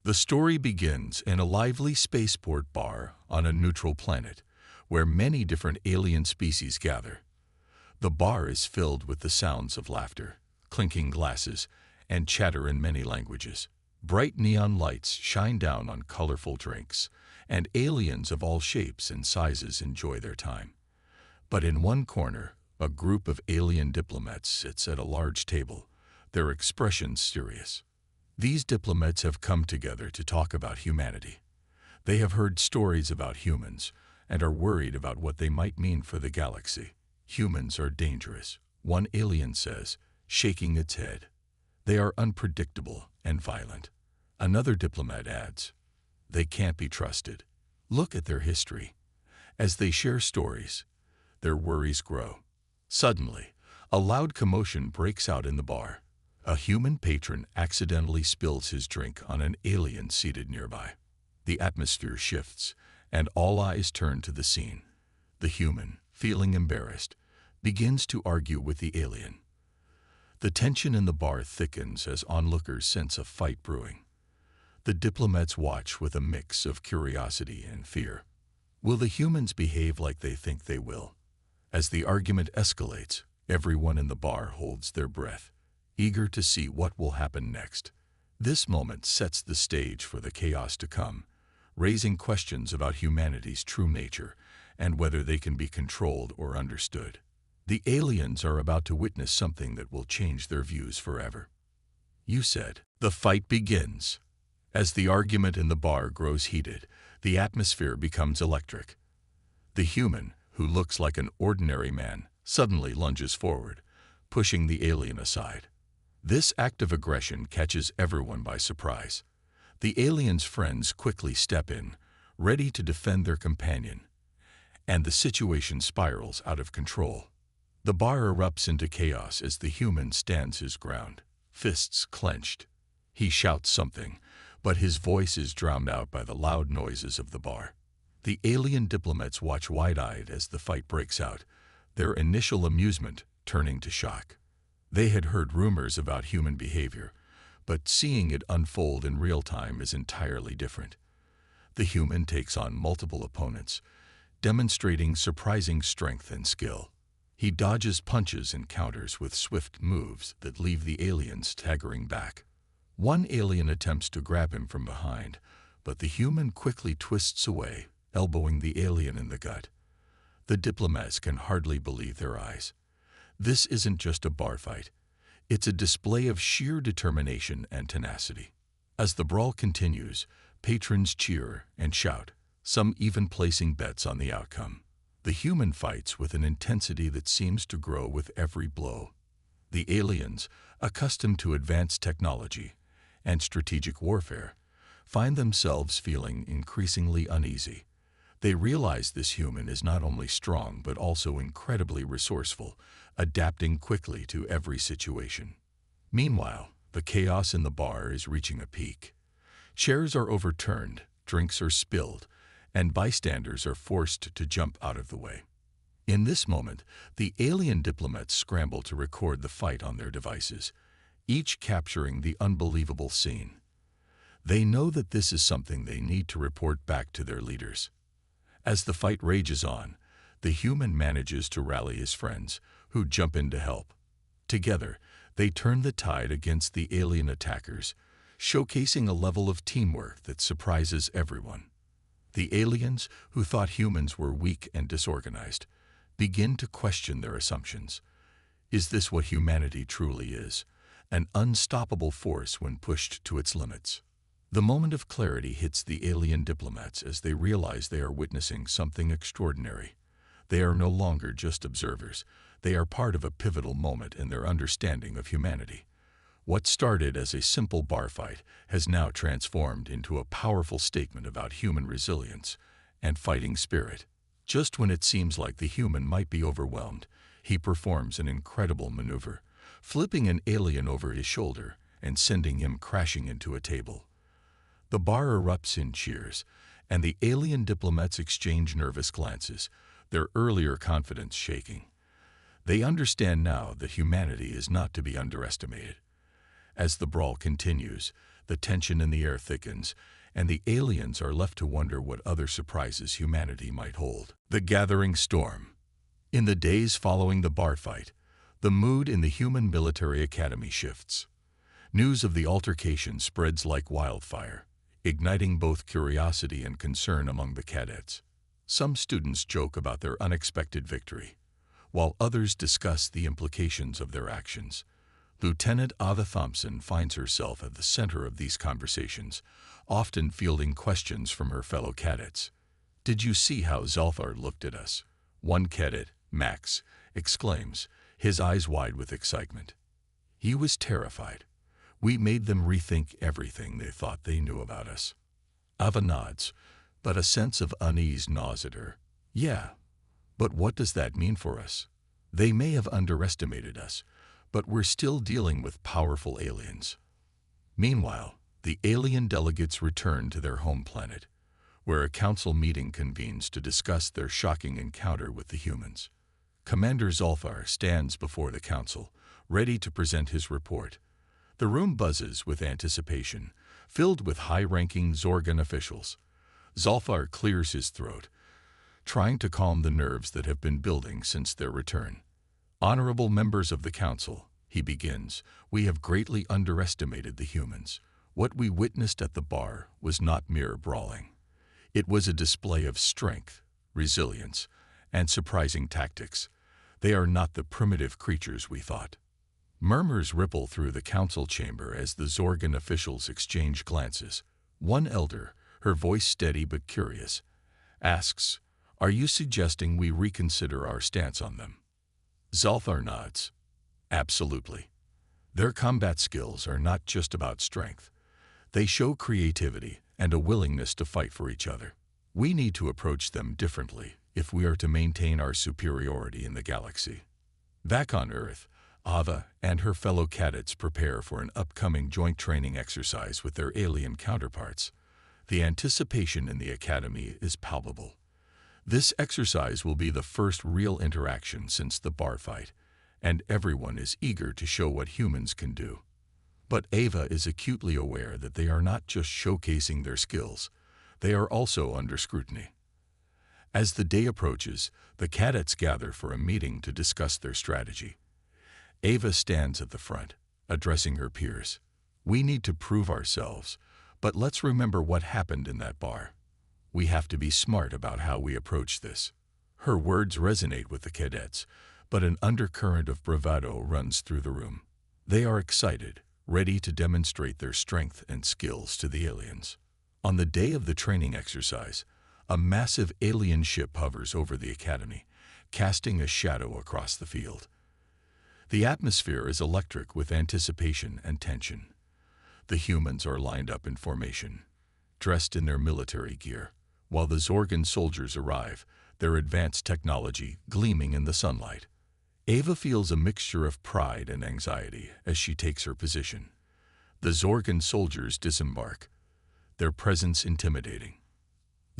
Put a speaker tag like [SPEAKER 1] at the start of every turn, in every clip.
[SPEAKER 1] The story begins in a lively spaceport bar on a neutral planet, where many different alien species gather. The bar is filled with the sounds of laughter, clinking glasses, and chatter in many languages. Bright neon lights shine down on colorful drinks, and aliens of all shapes and sizes enjoy their time. But in one corner, a group of alien diplomats sits at a large table, their expressions serious. These diplomats have come together to talk about humanity. They have heard stories about humans and are worried about what they might mean for the galaxy. Humans are dangerous, one alien says, shaking its head. They are unpredictable and violent. Another diplomat adds, they can't be trusted. Look at their history. As they share stories, their worries grow. Suddenly, a loud commotion breaks out in the bar. A human patron accidentally spills his drink on an alien seated nearby. The atmosphere shifts, and all eyes turn to the scene. The human, feeling embarrassed, begins to argue with the alien. The tension in the bar thickens as onlookers sense a fight brewing. The diplomats watch with a mix of curiosity and fear. Will the humans behave like they think they will? As the argument escalates, everyone in the bar holds their breath, eager to see what will happen next. This moment sets the stage for the chaos to come, raising questions about humanity's true nature and whether they can be controlled or understood. The aliens are about to witness something that will change their views forever. You said, the fight begins. As the argument in the bar grows heated, the atmosphere becomes electric. The human, who looks like an ordinary man, suddenly lunges forward, pushing the alien aside. This act of aggression catches everyone by surprise. The alien's friends quickly step in, ready to defend their companion, and the situation spirals out of control. The bar erupts into chaos as the human stands his ground, fists clenched. He shouts something, but his voice is drowned out by the loud noises of the bar. The alien diplomats watch wide-eyed as the fight breaks out, their initial amusement turning to shock. They had heard rumors about human behavior, but seeing it unfold in real time is entirely different. The human takes on multiple opponents, demonstrating surprising strength and skill. He dodges punches and counters with swift moves that leave the aliens staggering back. One alien attempts to grab him from behind, but the human quickly twists away, elbowing the alien in the gut. The diplomats can hardly believe their eyes. This isn't just a bar fight. It's a display of sheer determination and tenacity. As the brawl continues, patrons cheer and shout, some even placing bets on the outcome. The human fights with an intensity that seems to grow with every blow. The aliens, accustomed to advanced technology and strategic warfare, find themselves feeling increasingly uneasy. They realize this human is not only strong but also incredibly resourceful, adapting quickly to every situation. Meanwhile, the chaos in the bar is reaching a peak. Chairs are overturned, drinks are spilled, and bystanders are forced to jump out of the way. In this moment, the alien diplomats scramble to record the fight on their devices, each capturing the unbelievable scene. They know that this is something they need to report back to their leaders. As the fight rages on, the human manages to rally his friends, who jump in to help. Together, they turn the tide against the alien attackers, showcasing a level of teamwork that surprises everyone. The aliens, who thought humans were weak and disorganized, begin to question their assumptions. Is this what humanity truly is? An unstoppable force when pushed to its limits. The moment of clarity hits the alien diplomats as they realize they are witnessing something extraordinary. They are no longer just observers. They are part of a pivotal moment in their understanding of humanity. What started as a simple bar fight has now transformed into a powerful statement about human resilience and fighting spirit. Just when it seems like the human might be overwhelmed, he performs an incredible maneuver, flipping an alien over his shoulder and sending him crashing into a table. The bar erupts in cheers, and the alien diplomats exchange nervous glances, their earlier confidence shaking. They understand now that humanity is not to be underestimated. As the brawl continues, The tension in the air thickens, and the aliens are left to wonder what other surprises humanity might hold. The gathering storm. In the days following the bar fight, the mood in the human military academy shifts. News of the altercation spreads like wildfire, igniting both curiosity and concern among the cadets. Some students joke about their unexpected victory, while others discuss the implications of their actions. Lieutenant Ava Thompson finds herself at the center of these conversations, often fielding questions from her fellow cadets. "Did you see how Zalthar looked at us?" One cadet, Max, exclaims, his eyes wide with excitement. "He was terrified. We made them rethink everything they thought they knew about us." Ava nods, but a sense of unease gnaws at her. "Yeah, but what does that mean for us? They may have underestimated us, but we're still dealing with powerful aliens." Meanwhile, the alien delegates return to their home planet, where a council meeting convenes to discuss their shocking encounter with the humans. Commander Zalthar stands before the council, ready to present his report. The room buzzes with anticipation, filled with high-ranking Zorgan officials. Zalthar clears his throat, trying to calm the nerves that have been building since their return. "Honorable members of the council," he begins, "we have greatly underestimated the humans. What we witnessed at the bar was not mere brawling. It was a display of strength, resilience, and surprising tactics. They are not the primitive creatures we thought." Murmurs ripple through the council chamber as the Zorgan officials exchange glances. One elder, her voice steady but curious, asks, "Are you suggesting we reconsider our stance on them?" Zalthar nods. "Absolutely. Their combat skills are not just about strength. They show creativity and a willingness to fight for each other. We need to approach them differently if we are to maintain our superiority in the galaxy." Back on Earth, Ava and her fellow cadets prepare for an upcoming joint training exercise with their alien counterparts. The anticipation in the academy is palpable. This exercise will be the first real interaction since the bar fight, and everyone is eager to show what humans can do. But Ava is acutely aware that they are not just showcasing their skills, they are also under scrutiny. As the day approaches, the cadets gather for a meeting to discuss their strategy. Ava stands at the front, addressing her peers. "We need to prove ourselves, but let's remember what happened in that bar. We have to be smart about how we approach this." Her words resonate with the cadets, but an undercurrent of bravado runs through the room. They are excited, ready to demonstrate their strength and skills to the aliens. On the day of the training exercise, a massive alien ship hovers over the academy, casting a shadow across the field. The atmosphere is electric with anticipation and tension. The humans are lined up in formation, dressed in their military gear, while the Zorgan soldiers arrive, their advanced technology gleaming in the sunlight. Ava feels a mixture of pride and anxiety as she takes her position. The Zorgan soldiers disembark, their presence intimidating.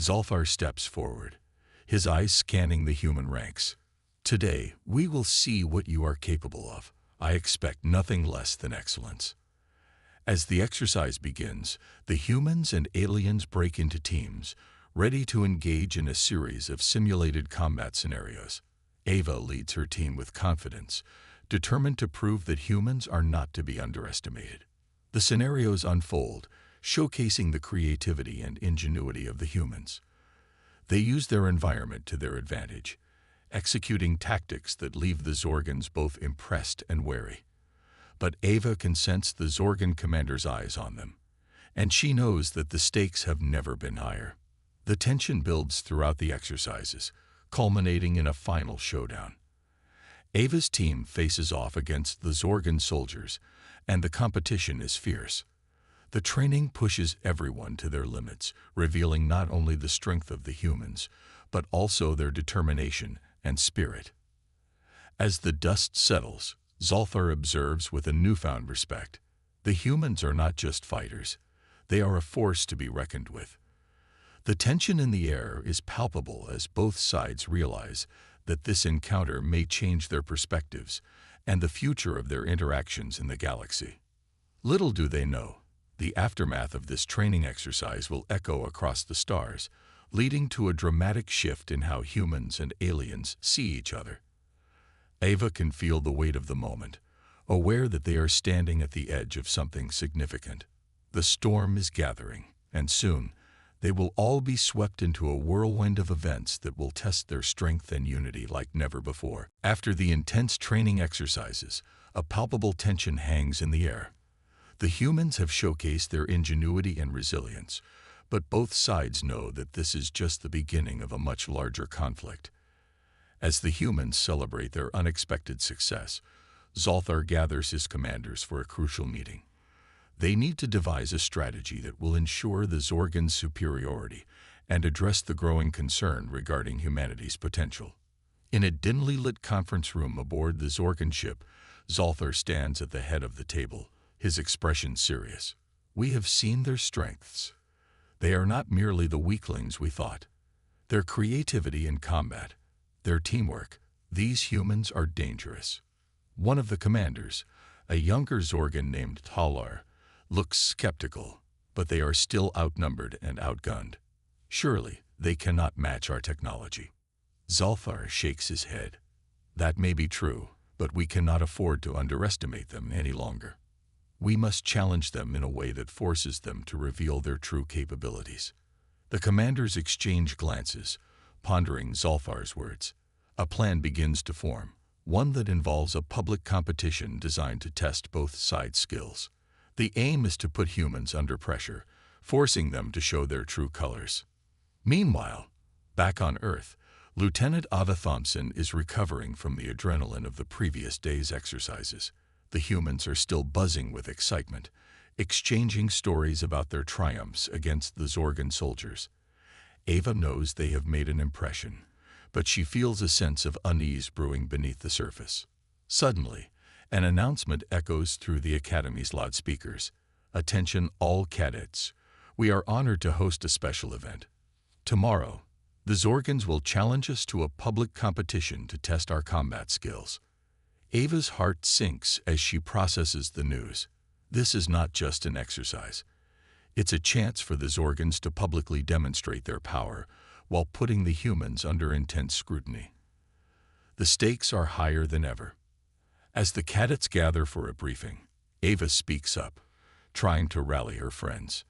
[SPEAKER 1] Zalthar steps forward, his eyes scanning the human ranks. "Today, we will see what you are capable of. I expect nothing less than excellence." As the exercise begins, the humans and aliens break into teams, ready to engage in a series of simulated combat scenarios. Ava leads her team with confidence, determined to prove that humans are not to be underestimated. The scenarios unfold, showcasing the creativity and ingenuity of the humans. They use their environment to their advantage, executing tactics that leave the Zorgans both impressed and wary. But Ava can sense the Zorgan commander's eyes on them, and she knows that the stakes have never been higher. The tension builds throughout the exercises, culminating in a final showdown. Ava's team faces off against the Zorgan soldiers, and the competition is fierce. The training pushes everyone to their limits, revealing not only the strength of the humans, but also their determination and spirit. As the dust settles, Zalthar observes with a newfound respect. The humans are not just fighters, they are a force to be reckoned with. The tension in the air is palpable as both sides realize that this encounter may change their perspectives and the future of their interactions in the galaxy. Little do they know, The aftermath of this training exercise will echo across the stars, leading to a dramatic shift in how humans and aliens see each other. Ava can feel the weight of the moment, aware that they are standing at the edge of something significant. The storm is gathering, and soon, they will all be swept into a whirlwind of events that will test their strength and unity like never before. After the intense training exercises, a palpable tension hangs in the air. The humans have showcased their ingenuity and resilience, but both sides know that this is just the beginning of a much larger conflict. As the humans celebrate their unexpected success, Zolthar gathers his commanders for a crucial meeting. They need to devise a strategy that will ensure the Zorgans' superiority and address the growing concern regarding humanity's potential. In a dimly lit conference room aboard the Zorgan ship, Zolthar stands at the head of the table, his expression serious. We have seen their strengths. They are not merely the weaklings we thought. Their creativity in combat, their teamwork, these humans are dangerous. One of the commanders, a younger Zorgan named Talar, looks skeptical, but they are still outnumbered and outgunned. Surely, they cannot match our technology. Zolthar shakes his head. That may be true, but we cannot afford to underestimate them any longer. We must challenge them in a way that forces them to reveal their true capabilities. The commanders exchange glances, pondering Zolthar's words. A plan begins to form, one that involves a public competition designed to test both sides' skills. The aim is to put humans under pressure, forcing them to show their true colors. Meanwhile, back on Earth, Lieutenant Ava Thompson is recovering from the adrenaline of the previous day's exercises. The humans are still buzzing with excitement, exchanging stories about their triumphs against the Zorgan soldiers. Ava knows they have made an impression, but she feels a sense of unease brewing beneath the surface. Suddenly, an announcement echoes through the Academy's loudspeakers. Attention all cadets. We are honored to host a special event. Tomorrow, the Zorgans will challenge us to a public competition to test our combat skills. Ava's heart sinks as she processes the news. This is not just an exercise. It's a chance for the Zorgans to publicly demonstrate their power while putting the humans under intense scrutiny. The stakes are higher than ever. As the cadets gather for a briefing, Ava speaks up, trying to rally her friends.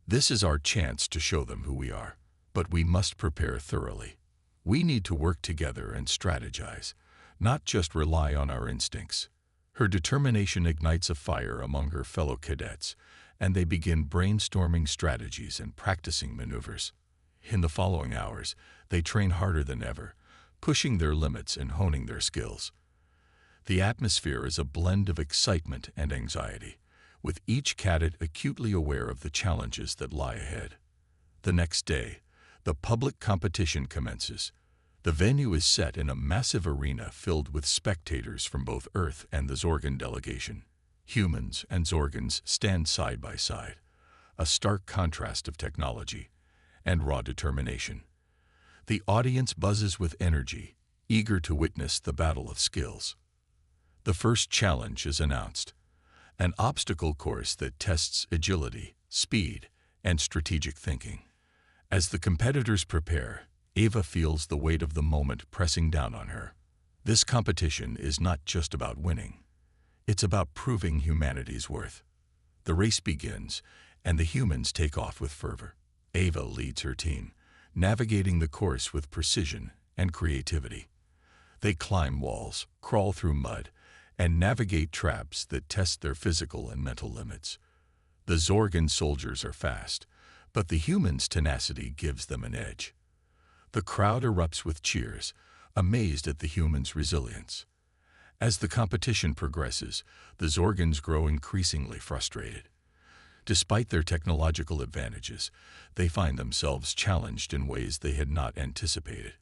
[SPEAKER 1] This is our chance to show them who we are, but we must prepare thoroughly. We need to work together and strategize, not just rely on our instincts. Her determination ignites a fire among her fellow cadets, and they begin brainstorming strategies and practicing maneuvers. In the following hours, they train harder than ever, pushing their limits and honing their skills. The atmosphere is a blend of excitement and anxiety, with each cadet acutely aware of the challenges that lie ahead. The next day, the public competition commences. The venue is set in a massive arena filled with spectators from both Earth and the Zorgan delegation. Humans and Zorgans stand side by side, a stark contrast of technology and raw determination. The audience buzzes with energy, eager to witness the battle of skills. The first challenge is announced, an obstacle course that tests agility, speed, and strategic thinking. As the competitors prepare, Ava feels the weight of the moment pressing down on her. This competition is not just about winning. It's about proving humanity's worth. The race begins, and the humans take off with fervor. Ava leads her team, navigating the course with precision and creativity. They climb walls, crawl through mud, and navigate traps that test their physical and mental limits. The Zorgan soldiers are fast, but the humans' tenacity gives them an edge. The crowd erupts with cheers, amazed at the humans' resilience. As the competition progresses, the Zorgans grow increasingly frustrated. Despite their technological advantages, they find themselves challenged in ways they had not anticipated.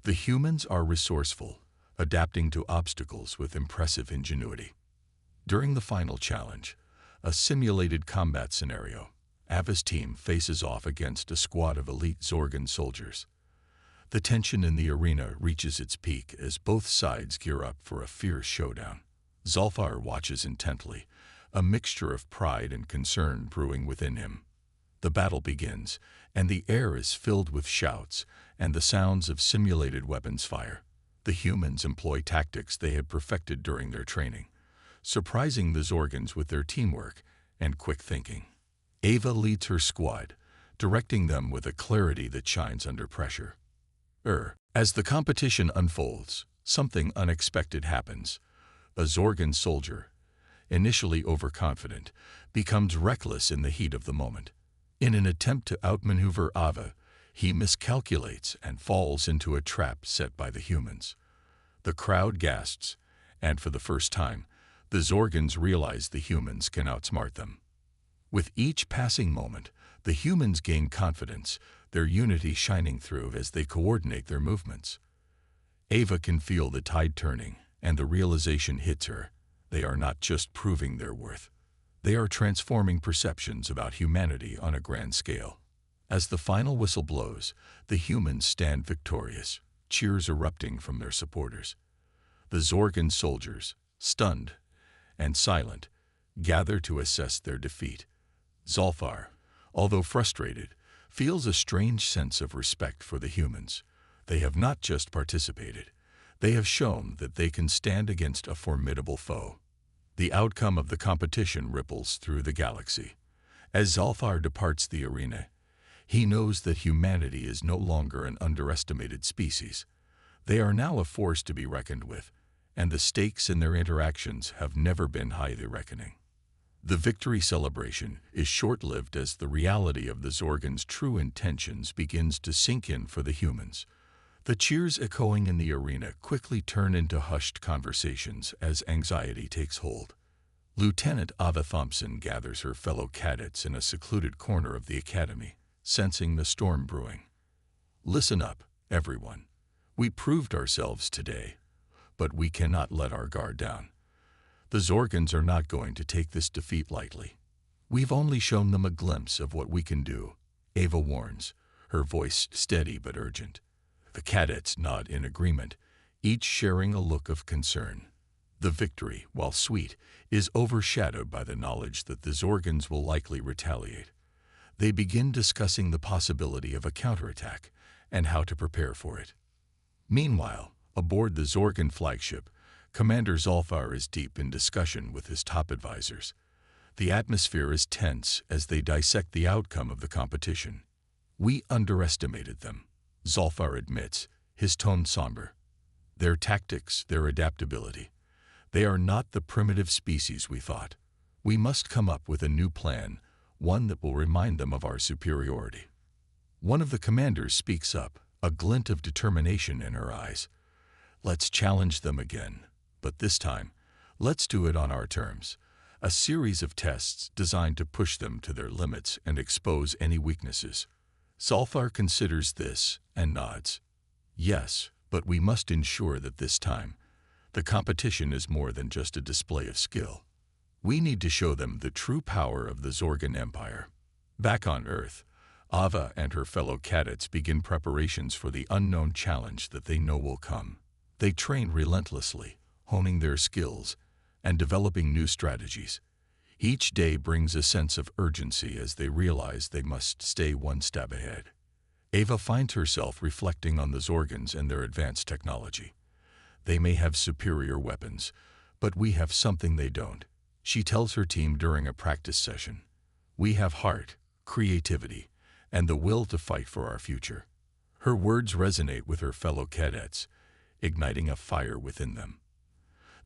[SPEAKER 1] The humans are resourceful, adapting to obstacles with impressive ingenuity. During the final challenge, a simulated combat scenario, Ava's team faces off against a squad of elite Zorgan soldiers. The tension in the arena reaches its peak as both sides gear up for a fierce showdown. Zolthar watches intently, a mixture of pride and concern brewing within him. The battle begins, and the air is filled with shouts and the sounds of simulated weapons fire. The humans employ tactics they had perfected during their training, surprising the Zorgans with their teamwork and quick thinking. Ava leads her squad, directing them with a clarity that shines under pressure. As the competition unfolds, something unexpected happens. A Zorgan soldier, initially overconfident, becomes reckless in the heat of the moment. In an attempt to outmaneuver Ava, he miscalculates and falls into a trap set by the humans. The crowd gasps, and for the first time, the Zorgans realize the humans can outsmart them. With each passing moment, the humans gain confidence, their unity shining through as they coordinate their movements. Ava can feel the tide turning, and the realization hits her. They are not just proving their worth. They are transforming perceptions about humanity on a grand scale. As the final whistle blows, the humans stand victorious, cheers erupting from their supporters. The Zorgan soldiers, stunned and silent, gather to assess their defeat. Zolfar, although frustrated, feels a strange sense of respect for the humans. They have not just participated. They have shown that they can stand against a formidable foe. The outcome of the competition ripples through the galaxy. As Zolfar departs the arena, he knows that humanity is no longer an underestimated species. They are now a force to be reckoned with, and the stakes in their interactions have never been highly reckoning. The victory celebration is short-lived as the reality of the Zorgans' true intentions begins to sink in for the humans. The cheers echoing in the arena quickly turn into hushed conversations as anxiety takes hold. Lieutenant Ava Thompson gathers her fellow cadets in a secluded corner of the academy, sensing the storm brewing. Listen up, everyone. We proved ourselves today, but we cannot let our guard down. The Zorgans are not going to take this defeat lightly. We've only shown them a glimpse of what we can do, Ava warns, her voice steady but urgent. The cadets nod in agreement, each sharing a look of concern. The victory, while sweet, is overshadowed by the knowledge that the Zorgans will likely retaliate. They begin discussing the possibility of a counterattack and how to prepare for it. Meanwhile, aboard the Zorgan flagship, Commander Zolfar is deep in discussion with his top advisors. The atmosphere is tense as they dissect the outcome of the competition. We underestimated them, Zolfar admits, his tone somber. Their tactics, their adaptability. They are not the primitive species we thought. We must come up with a new plan, one that will remind them of our superiority. One of the commanders speaks up, a glint of determination in her eyes. Let's challenge them again, but this time, let's do it on our terms. A series of tests designed to push them to their limits and expose any weaknesses. Zolfar considers this and nods. Yes, but we must ensure that this time, the competition is more than just a display of skill. We need to show them the true power of the Zorgan Empire. Back on Earth, Ava and her fellow cadets begin preparations for the unknown challenge that they know will come. They train relentlessly, honing their skills and developing new strategies. Each day brings a sense of urgency as they realize they must stay one step ahead. Ava finds herself reflecting on the Zorgans and their advanced technology. They may have superior weapons, but we have something they don't. She tells her team during a practice session. We have heart, creativity, and the will to fight for our future. Her words resonate with her fellow cadets, igniting a fire within them.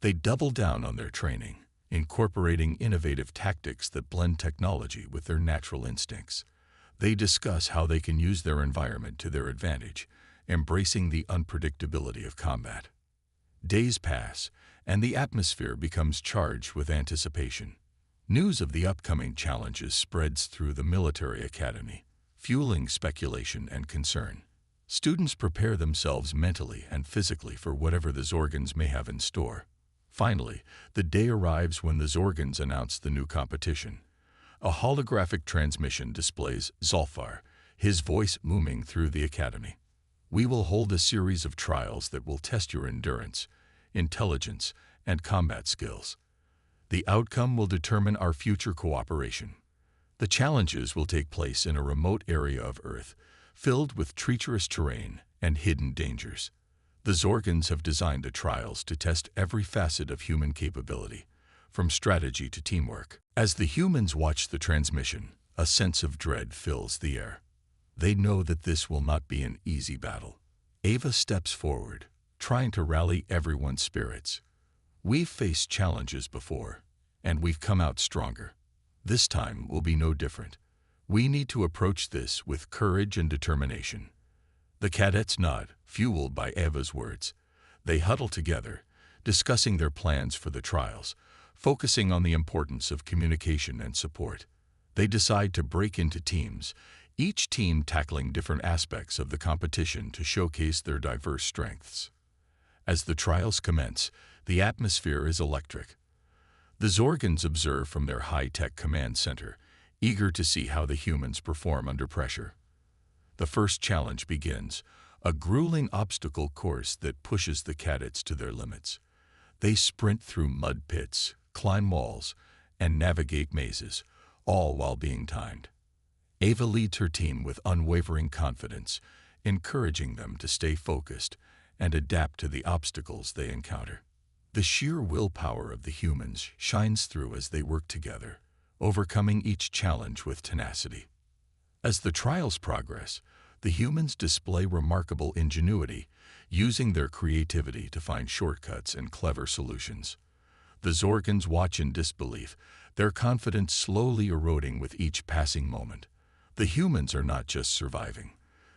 [SPEAKER 1] They double down on their training, incorporating innovative tactics that blend technology with their natural instincts. They discuss how they can use their environment to their advantage, embracing the unpredictability of combat. Days pass, and the atmosphere becomes charged with anticipation. News of the upcoming challenges spreads through the military academy, fueling speculation and concern. Students prepare themselves mentally and physically for whatever the Zorgans may have in store. Finally, the day arrives when the Zorgans announce the new competition. A holographic transmission displays Zolfar, his voice booming through the academy. We will hold a series of trials that will test your endurance, intelligence, and combat skills. The outcome will determine our future cooperation. The challenges will take place in a remote area of Earth, filled with treacherous terrain and hidden dangers. The Zorgans have designed the trials to test every facet of human capability, from strategy to teamwork. As the humans watch the transmission, a sense of dread fills the air. They know that this will not be an easy battle. Ava steps forward, trying to rally everyone's spirits. We've faced challenges before, and we've come out stronger. This time will be no different. We need to approach this with courage and determination. The cadets nod, fueled by Ava's words. They huddle together, discussing their plans for the trials, focusing on the importance of communication and support. They decide to break into teams, each team tackling different aspects of the competition to showcase their diverse strengths. As the trials commence, the atmosphere is electric. The Zorgans observe from their high-tech command center, eager to see how the humans perform under pressure. The first challenge begins, a grueling obstacle course that pushes the cadets to their limits. They sprint through mud pits, climb walls, and navigate mazes, all while being timed. Ava leads her team with unwavering confidence, encouraging them to stay focused and adapt to the obstacles they encounter. The sheer willpower of the humans shines through as they work together, overcoming each challenge with tenacity. As the trials progress, the humans display remarkable ingenuity, using their creativity to find shortcuts and clever solutions. The Zorgans watch in disbelief, their confidence slowly eroding with each passing moment. The humans are not just surviving,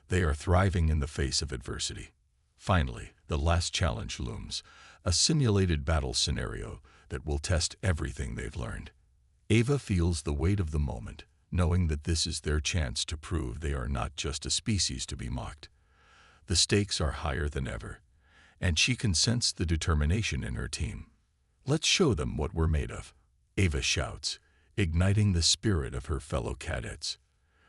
[SPEAKER 1] they are thriving in the face of adversity. Finally, the last challenge looms, a simulated battle scenario that will test everything they've learned. Ava feels the weight of the moment, knowing that this is their chance to prove they are not just a species to be mocked. The stakes are higher than ever, and she can sense the determination in her team. "Let's show them what we're made of," Ava shouts, igniting the spirit of her fellow cadets.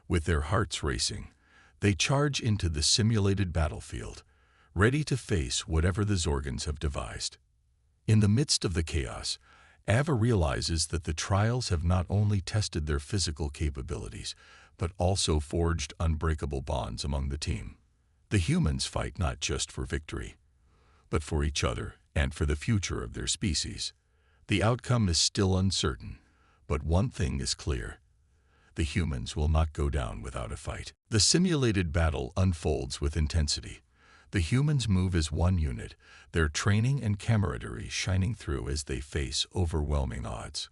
[SPEAKER 1] With their hearts racing, they charge into the simulated battlefield, ready to face whatever the Zorgans have devised. In the midst of the chaos, Ava realizes that the trials have not only tested their physical capabilities, but also forged unbreakable bonds among the team. The humans fight not just for victory, but for each other and for the future of their species. The outcome is still uncertain, but one thing is clear: the humans will not go down without a fight. The simulated battle unfolds with intensity. The humans move as one unit, their training and camaraderie shining through as they face overwhelming odds.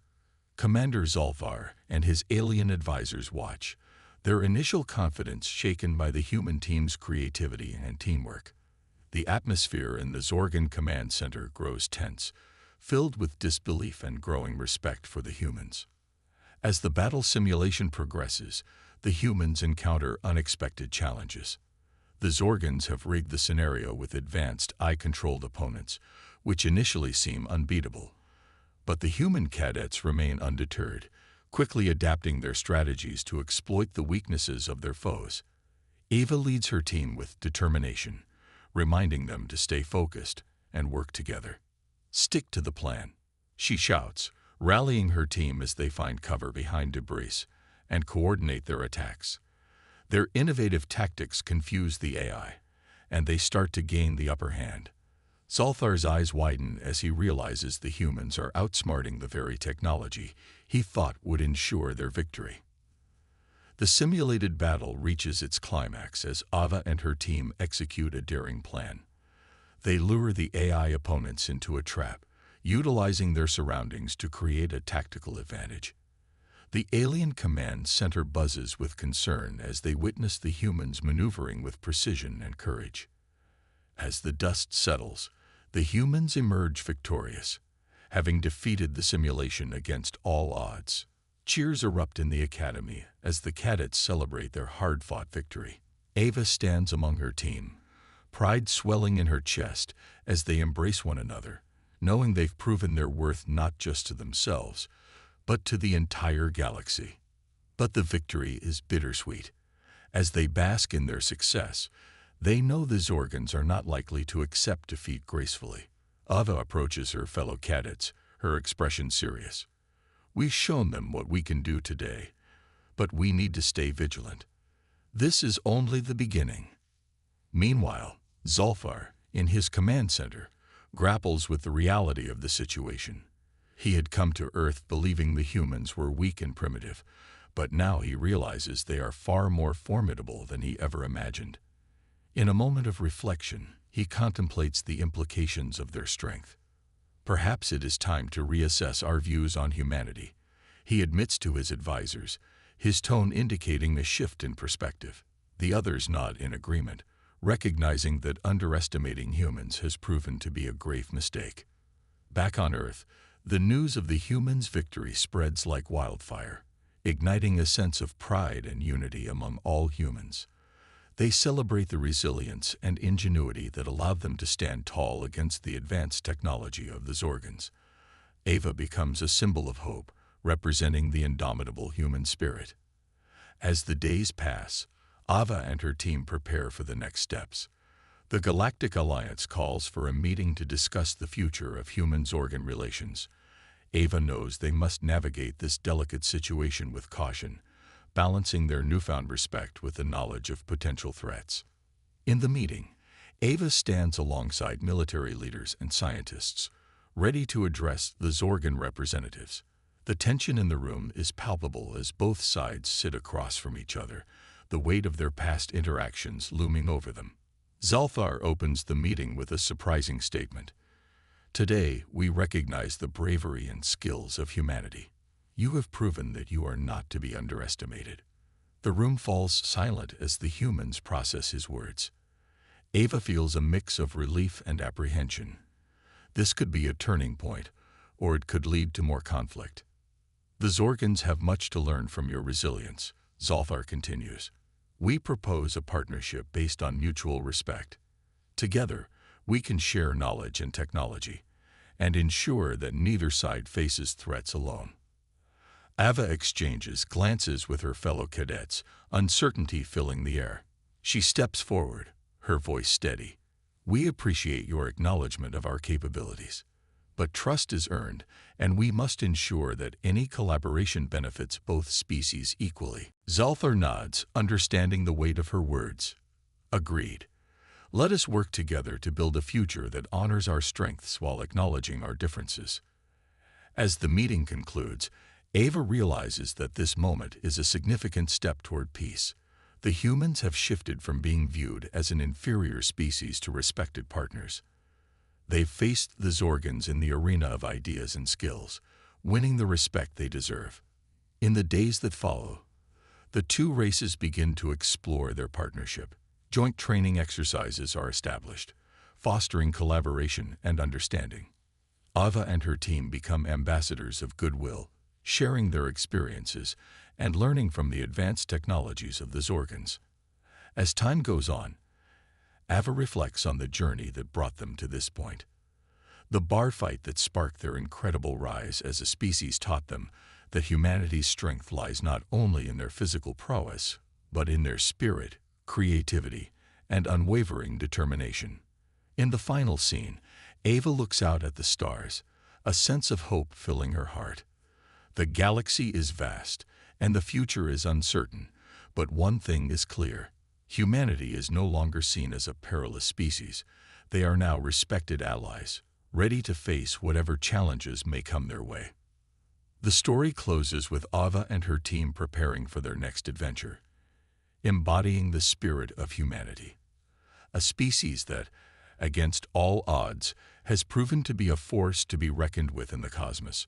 [SPEAKER 1] Commander Zolfar and his alien advisors watch, their initial confidence shaken by the human team's creativity and teamwork. The atmosphere in the Zorgan command center grows tense, filled with disbelief and growing respect for the humans. As the battle simulation progresses, the humans encounter unexpected challenges. The Zorgans have rigged the scenario with advanced, eye-controlled opponents, which initially seem unbeatable. But the human cadets remain undeterred, quickly adapting their strategies to exploit the weaknesses of their foes. Ava leads her team with determination, reminding them to stay focused and work together. "Stick to the plan," she shouts, rallying her team as they find cover behind debris and coordinate their attacks. Their innovative tactics confuse the AI, and they start to gain the upper hand. Zolthar's eyes widen as he realizes the humans are outsmarting the very technology he thought would ensure their victory. The simulated battle reaches its climax as Ava and her team execute a daring plan. They lure the AI opponents into a trap, utilizing their surroundings to create a tactical advantage. The alien command center buzzes with concern as they witness the humans maneuvering with precision and courage. As the dust settles, the humans emerge victorious, having defeated the simulation against all odds. Cheers erupt in the academy as the cadets celebrate their hard-fought victory. Ava stands among her team, pride swelling in her chest as they embrace one another, knowing they've proven their worth not just to themselves, but to the entire galaxy. But the victory is bittersweet. As they bask in their success, they know the Zorgans are not likely to accept defeat gracefully. Ava approaches her fellow cadets, her expression serious. "We've shown them what we can do today, but we need to stay vigilant. This is only the beginning." Meanwhile, Zulfar, in his command center, grapples with the reality of the situation. He had come to Earth believing the humans were weak and primitive, but now he realizes they are far more formidable than he ever imagined. In a moment of reflection, he contemplates the implications of their strength. "Perhaps it is time to reassess our views on humanity," he admits to his advisors, his tone indicating a shift in perspective. The others nod in agreement, recognizing that underestimating humans has proven to be a grave mistake. Back on Earth, the news of the humans' victory spreads like wildfire, igniting a sense of pride and unity among all humans. They celebrate the resilience and ingenuity that allowed them to stand tall against the advanced technology of the Zorgans. Ava becomes a symbol of hope, representing the indomitable human spirit. As the days pass, Ava and her team prepare for the next steps. The Galactic Alliance calls for a meeting to discuss the future of human-Zorgan relations. Ava knows they must navigate this delicate situation with caution, balancing their newfound respect with the knowledge of potential threats. In the meeting, Ava stands alongside military leaders and scientists, ready to address the Zorgan representatives. The tension in the room is palpable as both sides sit across from each other, the weight of their past interactions looming over them. Zulfar opens the meeting with a surprising statement. "Today, we recognize the bravery and skills of humanity. You have proven that you are not to be underestimated." The room falls silent as the humans process his words. Ava feels a mix of relief and apprehension. This could be a turning point, or it could lead to more conflict. "The Zorgans have much to learn from your resilience," Zulfar continues. "We propose a partnership based on mutual respect. Together, we can share knowledge and technology, and ensure that neither side faces threats alone." Ava exchanges glances with her fellow cadets, uncertainty filling the air. She steps forward, her voice steady. "We appreciate your acknowledgement of our capabilities, but trust is earned, and we must ensure that any collaboration benefits both species equally." Zulfar nods, understanding the weight of her words. "Agreed. Let us work together to build a future that honors our strengths while acknowledging our differences." As the meeting concludes, Ava realizes that this moment is a significant step toward peace. The humans have shifted from being viewed as an inferior species to respected partners. They've faced the Zorgans in the arena of ideas and skills, winning the respect they deserve. In the days that follow, the two races begin to explore their partnership. Joint training exercises are established, fostering collaboration and understanding. Ava and her team become ambassadors of goodwill, sharing their experiences and learning from the advanced technologies of the Zorgans. As time goes on, Ava reflects on the journey that brought them to this point. The bar fight that sparked their incredible rise as a species taught them that humanity's strength lies not only in their physical prowess, but in their spirit, creativity, and unwavering determination. In the final scene, Ava looks out at the stars, a sense of hope filling her heart. The galaxy is vast, and the future is uncertain, but one thing is clear. Humanity is no longer seen as a perilous species. They are now respected allies, ready to face whatever challenges may come their way. The story closes with Ava and her team preparing for their next adventure, embodying the spirit of humanity. A species that, against all odds, has proven to be a force to be reckoned with in the cosmos.